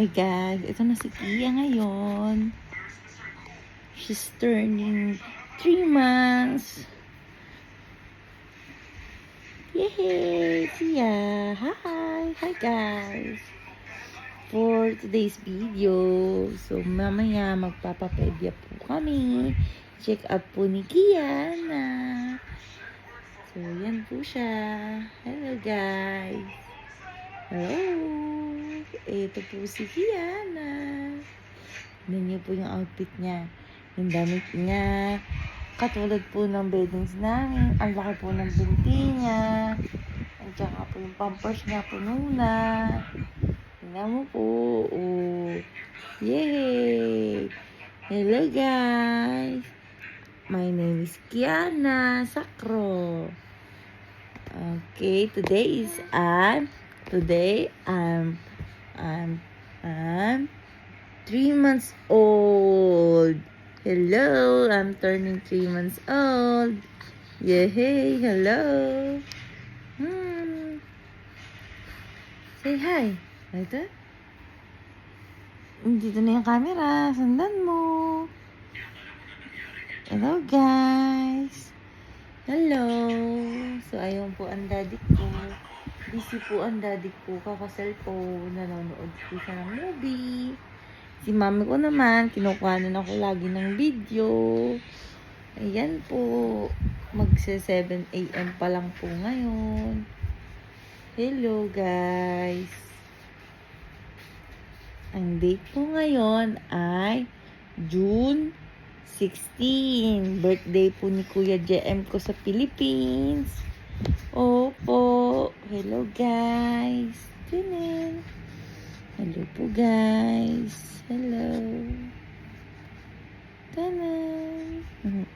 Hi guys, ito na si Kia ngayon. She's turning 3 months. Yay! Kia! Hi! Hi guys! For today's video, so mamaya magpapapedya po kami. Check up po ni Kia na. So yan po siya. Hello guys! Hello! Ito po si Kiana. Tignan niyo po yung outfit niya. Yung damit niya. Katulad po ng beddings namin. Ang laki po ng binti niya. At saka po yung pampers niya puno na. Tingnan mo po. Oh. Yay! Hello guys! My name is Kiana Sacro. Okay, today I'm 3 months old. Hello, I'm turning 3 months old. Yay, hello. Say hi. Ito. Dito na yung camera. Sundan mo. Hello, guys. Hello. So, ayun po ang daddy ko. Busy po ang daddy ko. Kaka-cellphone. Nanonood po siya ng movie. Si mami ko naman, kinukuhanan ako lagi ng video. Ayan po. Magse 7 AM pa lang po ngayon. Hello, guys. Ang date po ngayon ay June 16. Birthday po ni Kuya JM ko sa Philippines. Opo. Hello, guys. Tinin. Hello po, guys. Hello. Tanan.